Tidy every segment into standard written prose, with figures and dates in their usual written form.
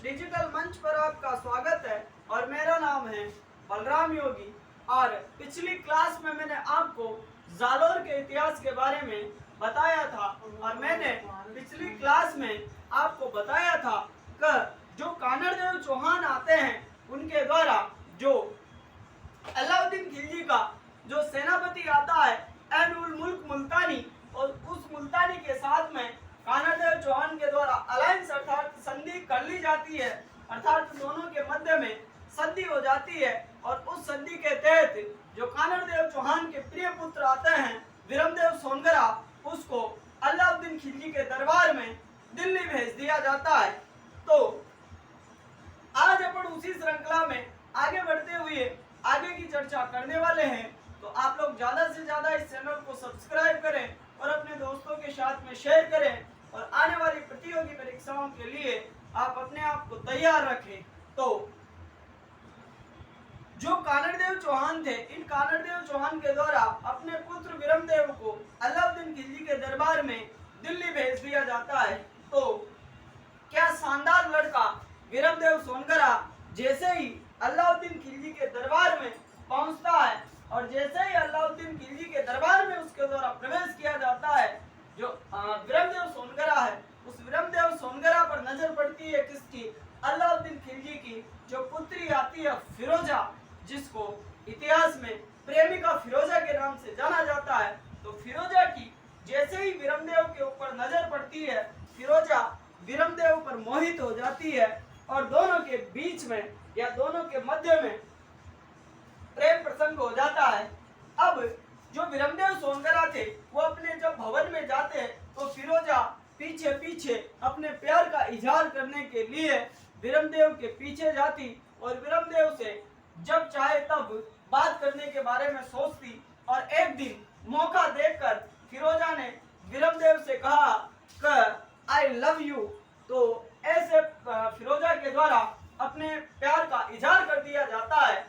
Digital मंच पर आपका स्वागत है और मेरा नाम है बलराम योगी। और पिछली क्लास में मैंने आपको जालोर के इतिहास के बारे में बताया था और मैंने पिछली क्लास में आपको बताया था कि जो कानड़देव चौहान आते हैं उनके द्वारा जो अलाउद्दीन खिलजी का जो सेनापति आता है एन उल मुल्क मुल्तानी, और उस मुल्तानी के साथ में कानड़देव चौहान के द्वारा अलायंस अर्थात संधि कर ली जाती है, अर्थात दोनों के मध्य में संधि हो जाती है। और उस संधि के तहत जो कानड़देव चौहान के प्रिय पुत्र आते हैं विरमदेव सोनगरा, उसको अलाउद्दीन खिलजी के दरबार में दिल्ली भेज दिया जाता है। तो आज अपन उसी श्रृंखला में आगे बढ़ते हुए आगे की चर्चा करने वाले हैं। तो आप लोग ज्यादा से ज्यादा इस चैनल को सब्सक्राइब करें और अपने दोस्तों के साथ में शेयर करें और आने वाली प्रतियोगी परीक्षाओं के लिए आप अपने आप को तैयार रखें। तो जो कानड़देव चौहान थे, इन कानड़देव चौहान के द्वारा अपने पुत्र विरमदेव को अलाउद्दीन खिलजी के दरबार में दिल्ली भेज दिया जाता है। तो क्या शानदार लड़का विरमदेव सोनगरा जैसे ही अलाउद्दीन खिलजी के दरबार में पहुंचता है और जैसे ही अलाउद्दीन खिलजी के दरबार में उसके द्वारा प्रवेश किया जाता है, जो विरमदेव सोनगरा है, उस विरमदेव सोनगरा पर नजर पड़ती है किसकी? अलाउद्दीन खिलजी की जो पुत्री आती है फिरोजा, जिसको इतिहास में प्रेमिका फिरोजा के नाम से जाना जाता है। तो फिरोजा की जैसे ही विरमदेव के ऊपर नजर पड़ती है, फिरोजा विरमदेव पर मोहित हो जाती है और दोनों के बीच में या दोनों के मध्य में प्रेम प्रसंग हो जाता है। अब जो विरमदेव सोनगरा थे वो अपने जब भवन में जाते हैं तो फिरोजा पीछे पीछे अपने प्यार का इजहार करने के लिए विरमदेव के पीछे जाती और विरमदेव से जब चाहे तब बात करने के बारे में सोचती। और एक दिन मौका देखकर फिरोजा ने विरमदेव से कहा कि आई लव यू। तो ऐसे फिरोजा के द्वारा अपने प्यार का इजहार कर दिया जाता है।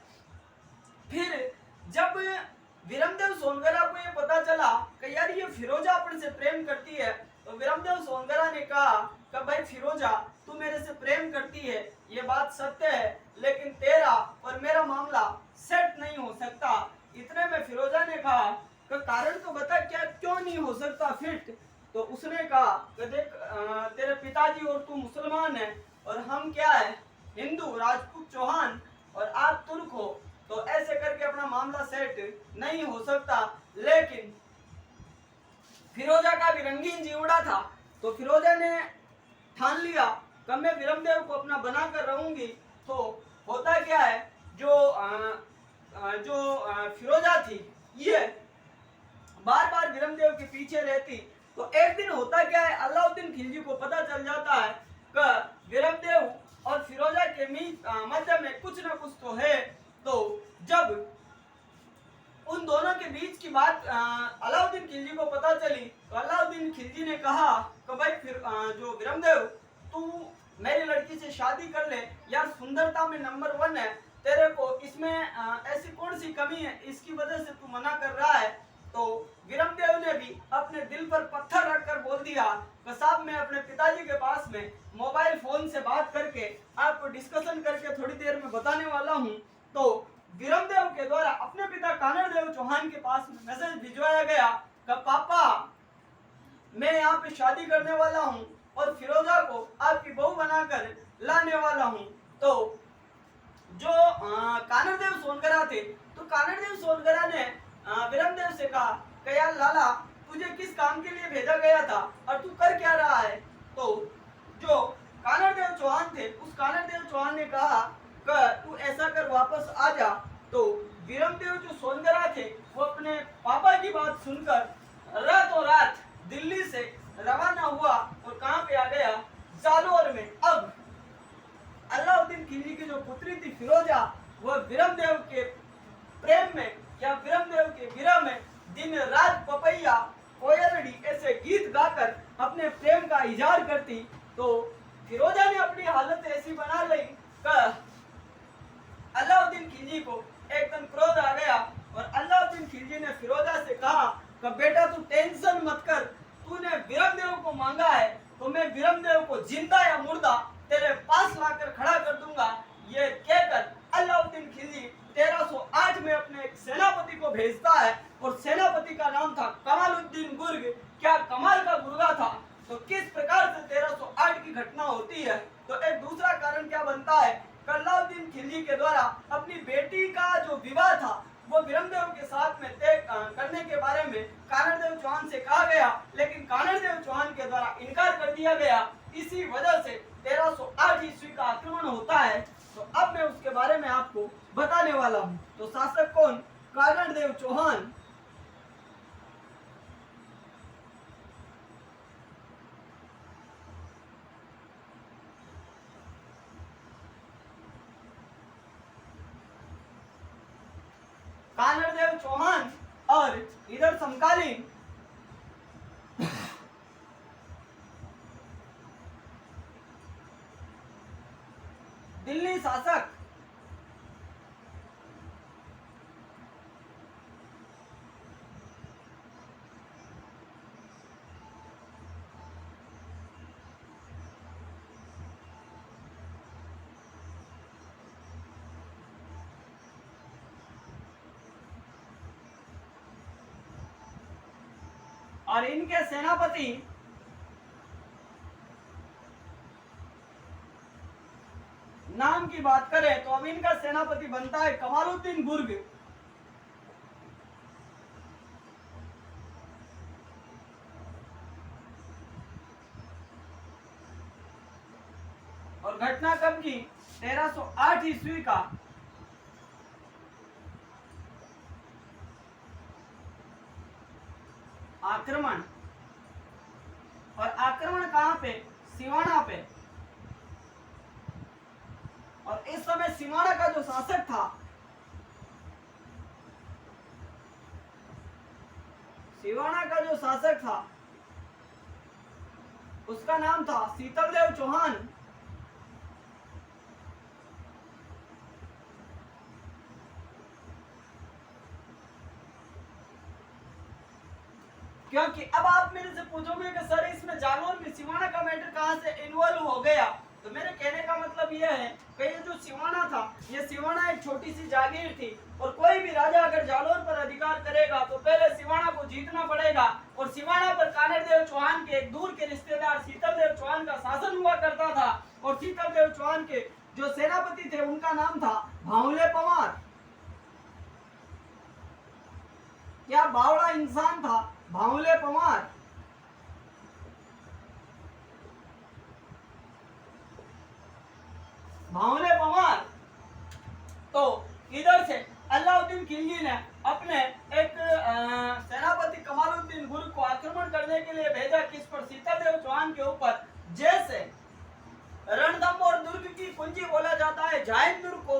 फिर जब विरमदेव सोनगरा को ये पता चला कि यार ये फिरोजा अपन से प्रेम करती है, तो विरमदेव सोनगरा ने कहा कि भाई फिरोजा, तू मेरे से प्रेम करती है, ये बात सत्य है, लेकिन तेरा और मेरा मामला सेट नहीं हो सकता। इतने में फिरोजा ने कहा कि कारण तो बता, क्या क्यों नहीं हो सकता फिट? तो उसने कहा कि देख, तेरे पिताजी और तू मुसलमान है और हम क्या है, हिंदू राजपूत चौहान, और आप तुर्क हो, तो ऐसे करके अपना मामला सेट नहीं हो सकता। लेकिन फिरोजा का भी रंगीन जीवड़ा था, तो फिरोजा ने ठान लिया कि मैं विरमदेव को अपना बनाकर रहूंगी। तो होता क्या है, जो फिरोजा थी ये बार बार विरमदेव के पीछे रहती। तो एक दिन होता क्या है, अलाउद्दीन खिलजी को पता चल जाता है कि विरमदेव और फिरोजा के मध्य में कुछ न कुछ तो है। तो जब उन दोनों के बीच की बात अलाउद्दीन खिलजी को पता चली, तो अलाउद्दीन खिलजी ने कहा कि भाई फिर जो विरमदेव, तू मेरी लड़की से शादी कर ले यार, सुंदरता में नंबर 1 है, तेरे को इसमें ऐसी कौन सी कमी है, इसकी वजह से तू मना कर रहा है। तो विरमदेव ने भी अपने दिल पर पत्थर रखकर बोल दिया कि साहब, मैं अपने पिताजी के पास में मोबाइल फोन से बात करके आपको डिस्कशन करके थोड़ी देर में बताने वाला हूँ। तो विरमदेव के द्वारा अपने पिता कानड़देव चौहान के पास में मैसेज भिजवाया गया कि पापा, मैं यहाँ पे शादी करने वाला हूँ और फिरोजा को आपकी बहू बनाकर लाने वाला हूँ। तो जो कानड़देव सोनगरा थे, तो कानड़देव सोनगरा ने विरमदेव से कहा कि यार लाला, तुझे किस काम के लिए भेजा गया था और तू कर क्या रहा है? तो जो कानड़देव चौहान थे, उस कानड़देव चौहान ने कहा कि तू ऐसा कर, वापस आ जा। तो विरमदेव जो सोनगरा थे वो अपने पापा की बात सुनकर रातों रात दिल्ली से रवाना हुआ और कहाँ पे आ गया, जालोर में। अब अलाउद्दीन खिलजी की जो पुत्री थी फिरोजा, वह विरमदेव के प्रेम में या विरमदेव के विरह में दिन रात पपैया, कोयलड़ी ऐसे गीत गाकर अपने प्रेम का इजहार करती। तो फिरोजा ने अपनी हालत ऐसी बना ली कि अलाउद्दीन खिलजी को एकदम क्रोध आ गया और अलाउद्दीन खिलजी ने फिरोजा से कहा कि बेटा, तू टेंशन मत कर, तूने विरमदेव को मांगा है तो मैं विरमदेव को जिंदा या मुर्दा तेरे पास लाकर भेजता है और सेनापति का नाम था कमालुद्दीन गुर्ग। क्या कमाल का गुर्गा था। तो किस प्रकार से 1308 की घटना होती है। तो एक दूसरा कारण क्या बनता है, अलाउद्दीन खिलजी के द्वारा अपनी बेटी का जो विवाह था वो विरमदेव के साथ में तय करने के बारे में कानड़देव चौहान से कहा गया, लेकिन कानड़देव चौहान के द्वारा इनकार कर दिया गया। इसी वजह से 1308 ईस्वी का आक्रमण होता है। तो अब मैं उसके बारे में आपको बताने वाला हूँ। तो शासक कौन, कानड़देव चौहान। कानड़देव चौहान और इधर समकालीन दिल्ली शासक और इनके सेनापति नाम की बात करें तो अब इनका सेनापति बनता है कमालुद्दीन गुर्ग। और घटना कब की, 1308 ईस्वी का आक्रमण। और आक्रमण कहां पे, सिवाना पे। और इस समय सिवाना का जो शासक था, सिवाना का जो शासक था उसका नाम था शीतलदेव चौहान। क्योंकि अब आप मेरे से पूछोगे कि सर इसमें जालौन में सिवाना का मैटर कहां से इन्वॉल्व हो गया। तो मेरे कहने का मतलब यह है कि ये जो सिवाना था, ये सिवाना एक छोटी सी जागीर थी और कोई भी राजा अगर जालौन पर अधिकार करेगा तो पहले सिवाना को जीतना पड़ेगा। और सिवाना पर कानड़देव चौहान के एक दूर के रिश्तेदार शीतलदेव चौहान का शासन हुआ करता था। और शीतलदेव चौहान के जो सेनापति थे उनका नाम था भांवले पंवार। क्या बावड़ा इंसान था भांवले पंवार। भांवले पंवार। तो इधर से अलाउद्दीन खिलजी ने अपने एक सेनापति कमालुद्दीन गुर्ग को आक्रमण करने के लिए भेजा, किस पर, शीतलदेव चौहान के ऊपर। जैसे रणथंभौर दुर्ग की कुंजी बोला जाता है जायन दुर्ग को,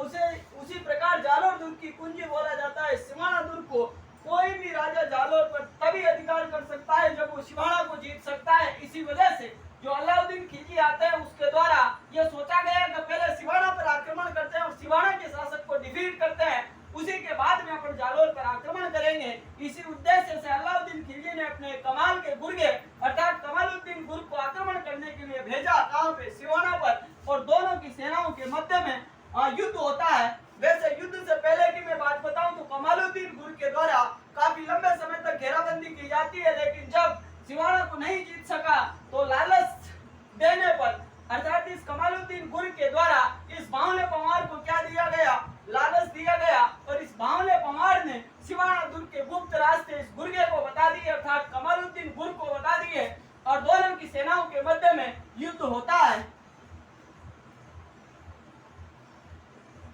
उसी प्रकार जालोर दुर्ग की कुंजी बोला जाता है सिवाना दुर्ग को। कोई भी राजा जालोर पर तभी अधिकार कर सकता है जब वो सिवाना को जीत सकता है। इसी वजह से जो अलाउद्दीन खिलजी आते हैं उसके द्वारा यह सोचा गया कि पहले सिवाना पर आक्रमण करते हैं और सिवाना के शासक को डिफीट करते हैं, उसी के बाद में अपन जालोर पर आक्रमण करेंगे। इसी उद्देश्य से अलाउद्दीन खिलजी ने अपने कमाल के गुर्गे अर्थात कमालुद्दीन गुर्ग को आक्रमण करने के लिए भेजा, कहां पे, सिवाना पर। और दोनों की सेनाओं के मध्य में युद्ध होता है। वैसे युद्ध से पहले की मैं बात बताऊं तो कमालुद्दीन गुर्ग के द्वारा काफी लंबे समय तक घेराबंदी की जाती है, लेकिन जब सिवाना को नहीं जीत सका तो लालच देने पर अर्थात इस कमालुद्दीन गुर्ग के द्वारा इस भांवले पंवार को क्या दिया गया, लालच दिया गया। और इस भांवले पंवार ने सिवाना दुर्ग के गुप्त रास्ते इस गुर्गे को बता दिए अर्थात कमालुद्दीन गुर्ग को बता दिए और दोनों की सेनाओं के मध्य में युद्ध होता है।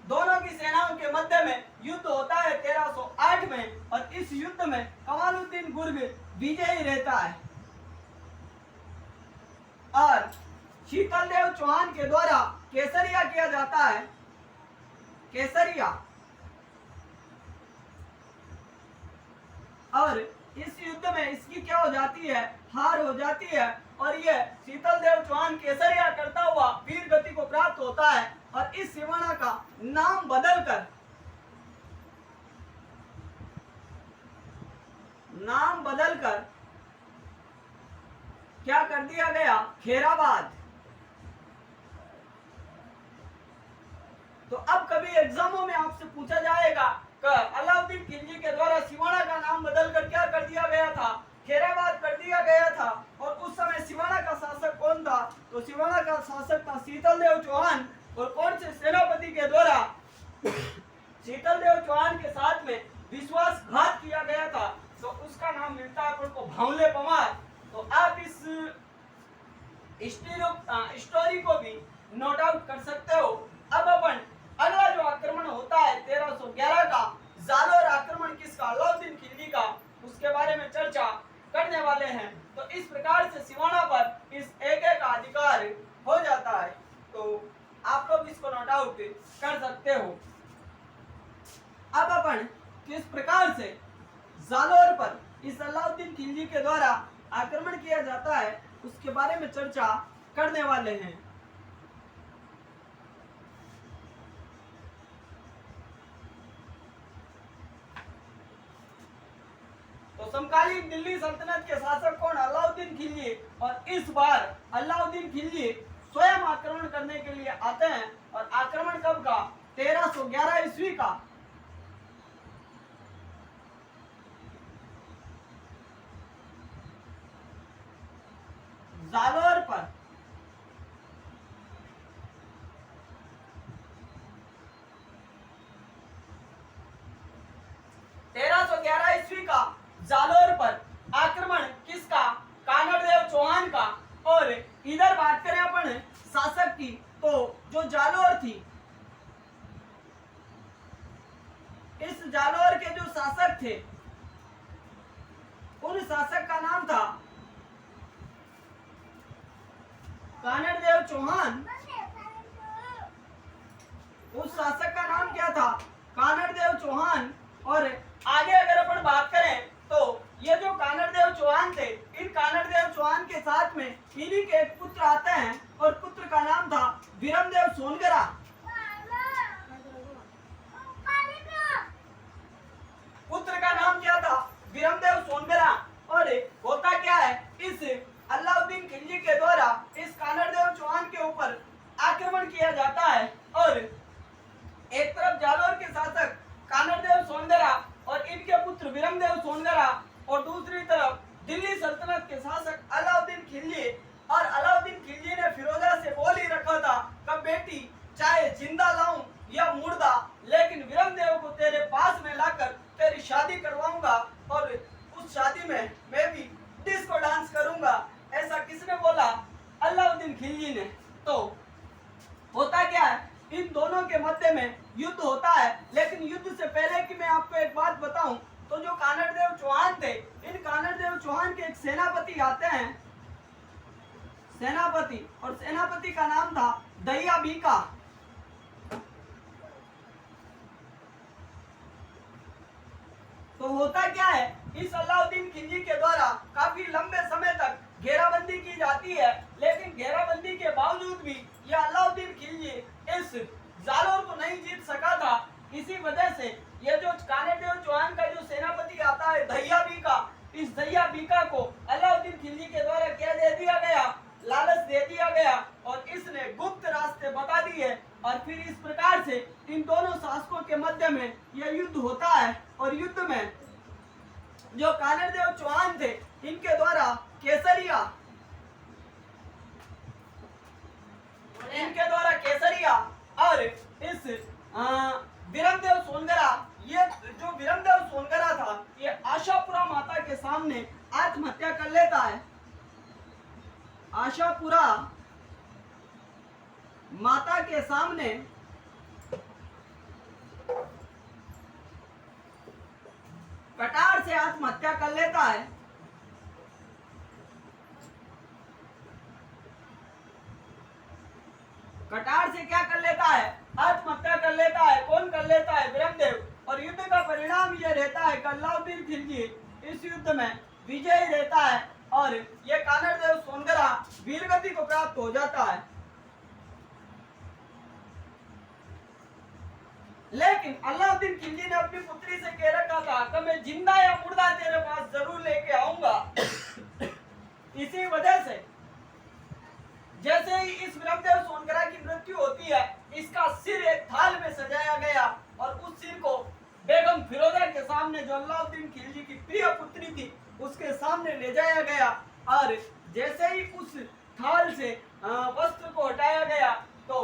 दोनों की सेनाओं के मध्य में युद्ध होता है 1308 में। और इस युद्ध में कमालुद्दीन गुर्ग विजयी रहता है और शीतलदेव चौहान के द्वारा केसरिया किया जाता है, केसरिया। और इस युद्ध में इसकी क्या हो जाती है, हार हो जाती है और यह शीतलदेव चौहान केसरिया करता हुआ वीर गति को प्राप्त होता है। और इस सिवाना का नाम बदलकर क्या कर दिया गया, खेराबाद। तो अब कभी एग्जामों में आपसे पूछा जाएगा अलाउद्दीन खिलजी के द्वारा सिवाना का नाम बदलकर क्या कर दिया गया था, खैराबाद कर दिया गया था। और उस समय सिवाना का शासक कौन था, तो सिवाना का शासक था शीतलदेव चौहान। और कौन से सेनापति के द्वारा शीतलदेव चौहान के साथ में विश्वासघात किया गया था, तो उसका नाम मिलता है अपन को भावले पमार। तो आप इस स्टोरी को भी नोट आउट कर सकते हो। अब अपन अगला जो आक्रमण होता है 1311 का जालोर आक्रमण किसका, अलाउद्दीन खिलजी का, उसके बारे में चर्चा करने वाले हैं। तो इस प्रकार से सिवाना पर इस एक का अधिकार हो जाता है। तो आप लोग इसको नोट आउट कर सकते हो। अब अपन किस प्रकार से जालोर पर इस अलाउद्दीन खिलजी के द्वारा आक्रमण किया जाता है उसके बारे में चर्चा करने वाले हैं। तो समकालीन दिल्ली सल्तनत के शासक कौन, अलाउद्दीन खिलजी। और इस बार अलाउद्दीन खिलजी स्वयं आक्रमण करने के लिए आते हैं। और आक्रमण कब का, 1311 ईस्वी का। जालोर पर 1311 ईस्वी का जालोर पर आक्रमण किसका, कानड़देव चौहान का। और इधर बात करें अपन शासक की, तो जो जालोर थी, इस जालोर के जो शासक थे उन शासक का नाम था कानड़देव चौहान। उस शासक का नाम क्या था, कानड़देव चौहान। और आगे अगर अपन बात करें तो ये जो कानड़देव चौहान थे, इन कानड़देव चौहान के साथ में इन्हीं के एक पुत्र आते हैं और पुत्र का नाम था विरमदेव सोनगरा। पुत्र का नाम क्या था, विरमदेव सोनगरा। और होता क्या है, इस अलाउद्दीन खिलजी के द्वारा इस कानड़देव चौहान के ऊपर आक्रमण किया जाता है। और एक तरफ जालोर के शासक कानड़देव सोनगरा और इनके पुत्र विरमदेव सोनगरा, और दूसरी तरफ दिल्ली सल्तनत के शासक अलाउद्दीन खिलजी। और अलाउद्दीन खिलजी ने फिरोजा से बोल ही रखा था कि बेटी चाहे जिंदा लाऊं या मुर्दा, लेकिन विरमदेव को तेरे पास में लाकर तेरी शादी करवाऊंगा और उस शादी में मैं भी डिस्को डांस करूंगा। ऐसा किसने बोला, अलाउद्दीन खिलजी ने। तो होता क्या है, इन दोनों के मध्य में युद्ध होता है। लेकिन युद्ध से पहले कि मैं आपको एक बात बताऊं, तो जो कानड़देव चौहान थे, इन कानड़देव चौहान के एक सेनापति आते हैं, सेनापति, और सेनापति का नाम था दहिया बीका। तो होता क्या है, इस अलाउद्दीन खिलजी के द्वारा काफी लंबे समय तक घेराबंदी की जाती है। लेकिन घेराबंदी के बावजूद भी यह अलाउद्दीन खिलजी इस जालोर को नहीं जीत सका था। इसी वजह से यह जो कानड़देव चौहान का जो सेनापति आता है दहिया बीका, इस दहिया बीका को अलाउद्दीन खिलजी के द्वारा क्या दे दिया गया, लालच दे दिया गया और इसने गुप्त रास्ते बता दिए। और फिर इस प्रकार से इन दोनों शासकों के मध्य में यह युद्ध होता है। और युद्ध में जो कानड़देव चौहान थे, इनके द्वारा केसरिया, और इस विरमदेव सोनगरा, ये जो विरमदेव सोनगरा था, ये आशापुरा माता के सामने आत्महत्या कर लेता है। आशापुरा माता के सामने कटार से आत्महत्या कर लेता है। कटार से क्या कर लेता है, आत्महत्या कर लेता है। कौन कर लेता है, विरमदेव। और युद्ध का परिणाम यह रहता है कि अलाउद्दीन खिलजी इस युद्ध में विजयी रहता है और यह कानड़देव सोनगरा वीरगति को प्राप्त हो जाता है। लेकिन अलाउद्दीन खिलजी ने अपनी पुत्री से कह रखा था कि मैं जिंदा या मुर्दा तेरे पास जरूर लेके आऊंगा। इसी वजह से जैसे ही इस विरमदेव सोनगरा की मृत्यु होती है, इसका सिर एक थाल में सजाया गया और उस सिर को बेगम बेगम फिरोजा के सामने, जो अलाउद्दीन खिलजी की प्रिय पुत्री थी, उसके सामने ले जाया गया। और जैसे ही उस थाल से वस्त्र को हटाया गया तो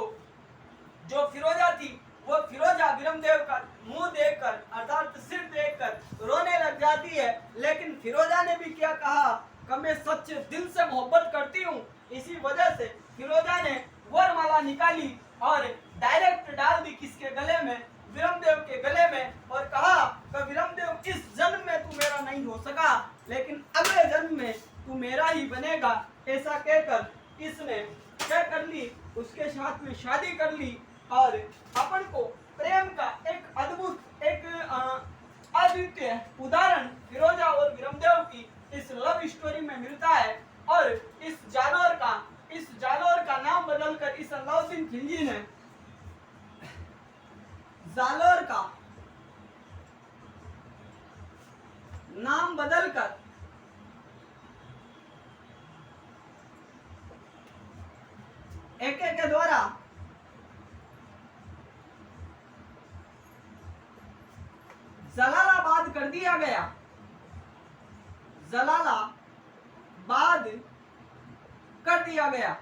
जो फिरोजा थी वो फिरोजा बिरमदेव का मुंह देखकर अर्थात सिर देखकर रोने लग जाती है। लेकिन फिरोजा ने भी क्या कहा कि मैं सच्चे दिल से मोहब्बत करती हूँ। इसी वजह से फिरोजा ने वरमाला निकाली और डायरेक्ट डाल दी किसके गले में, विरमदेव के गले में, और कहा कि विरमदेव इस जन्म में तू मेरा नहीं हो सका, लेकिन अगले जन्म में तू मेरा ही बनेगा। ऐसा कहकर इसने क्या कर ली, उसके साथ में शादी कर ली। और अपन को प्रेम का एक अद्भुत एक अद्वितीय उदाहरण फिरोजा और विरमदेव की इस लव स्टोरी में मिलता है। और इस जालौर का नाम बदलकर इस अलाउद्दीन खिलजी ने जालौर का नाम बदलकर एक के द्वारा जलालाबाद कर दिया गया। जलालाबाद कर दिया गया।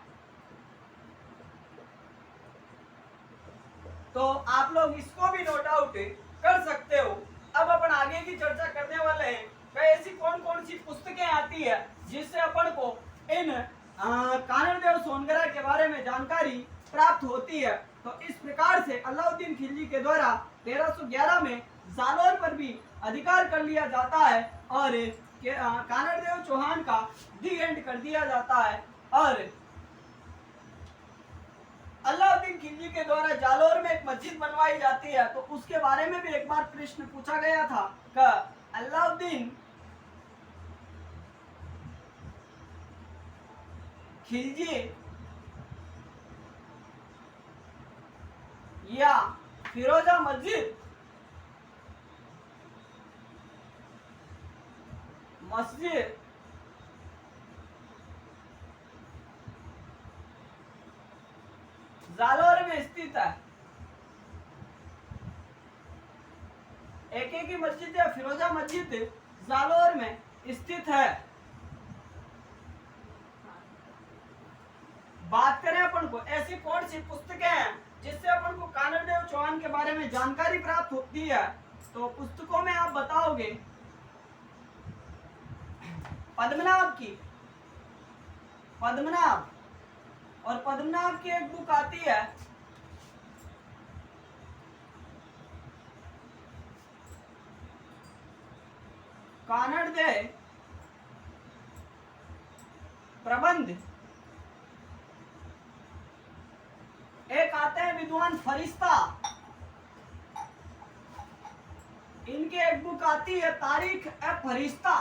तो आप लोग इसको भी नोट आउट कर सकते हो। अब अपन आगे की चर्चा करने वाले हैं कि ऐसी कौन कौन सी पुस्तकें आती है जिससे अपन को इन कानड़देव सोनगरा के बारे में जानकारी प्राप्त होती है। तो इस प्रकार से अलाउद्दीन खिलजी के द्वारा 1311 में जालौर पर भी अधिकार कर लिया जाता है और कानड़देव चौहान का दी एंड कर दिया जाता है। और अलाउद्दीन खिलजी के द्वारा जालौर में एक मस्जिद बनवाई जाती है। तो उसके बारे में भी एक बार प्रश्न पूछा गया था कि अलाउद्दीन खिलजी या फिरोजा मस्जिद जालौर में स्थित है। एक ही मस्जिद या फिरोजा मस्जिद जालौर में स्थित है। बात करें अपन को ऐसी कौन सी पुस्तकें हैं जिससे अपन को कानड़देव चौहान के बारे में जानकारी प्राप्त होती है, तो पुस्तकों में आप बताओगे पद्मनाभ की, पद्मनाभ, और पद्मनाभ की एक बुक आती है कानड़देव प्रबंध। एक आते हैं विद्वान फरिश्ता, इनकी एक बुक आती है तारीख ए फरिश्ता।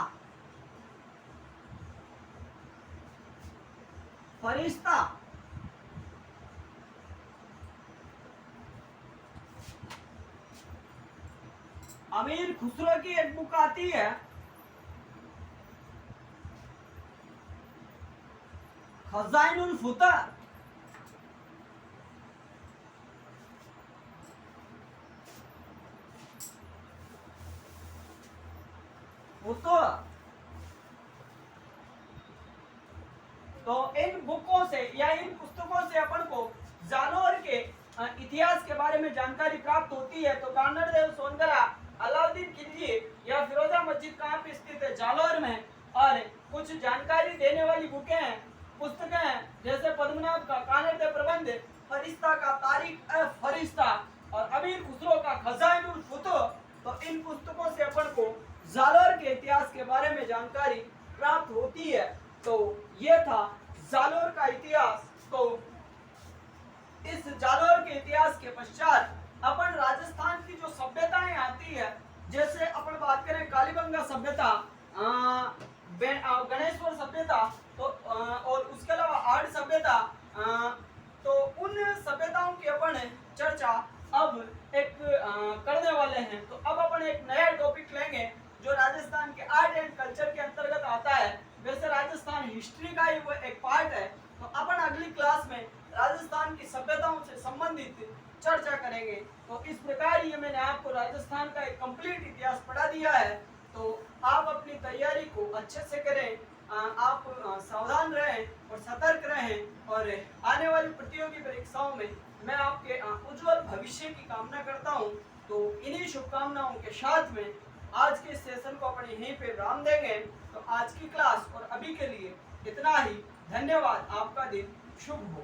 फरिश्ता अमीर खुसरो की एक बुक आती है खजाइनुल फुतर। तो इन बुकों से या इन पुस्तकों से अपन को जालौर के इतिहास के बारे में जानकारी प्राप्त होती है। तो कानड़देव सोनगरा, अलाउद्दीन खिलजी या फिरोजा मस्जिद कहाँ पे स्थित है, जालौर में। और कुछ जानकारी देने वाली बुकें हैं, पुस्तकें हैं, जैसे पद्मनाभ का कानड़देव प्रबंध, फरिश्ता का तारीख ए फरिश्ता और अमीर खुसरो का खजाइनुल फुतूह। तो इन पुस्तकों से अपन को जालौर के इतिहास के बारे में जानकारी प्राप्त होती है। तो ये था जालौर का इतिहास। तो इस जालौर के इतिहास के पश्चात अपन राजस्थान की जो सभ्यताएं आती है, जैसे अपन बात करें कालीबंगा सभ्यता, गणेश्वर सभ्यता, तो और उसके अलावा आर्य सभ्यता, तो उन सभ्यताओं की अपन चर्चा अब एक करने वाले हैं। तो अब अपन एक नया टॉपिक लेंगे जो राजस्थान के आर्ट एंड कल्चर के अंतर्गत आता है। वैसे राजस्थान हिस्ट्री का ही वो एक पार्ट है। तो अपन अगली क्लास में राजस्थान की सभ्यताओं से संबंधित चर्चा करेंगे। तो इस प्रकार ये मैंने आपको राजस्थान का एक कंप्लीट इतिहास पढ़ा दिया है। तो आप अपनी तैयारी को अच्छे से करें, आप सावधान रहें और सतर्क रहें, और आने वाली प्रतियोगी परीक्षाओं में मैं आपके उज्जवल भविष्य की कामना करता हूं। तो इन्हीं शुभकामनाओं के साथ में आज के सेशन को अपने यहीं पे विराम देंगे। तो आज की क्लास और अभी के लिए इतना ही। धन्यवाद। आपका दिन शुभ हो।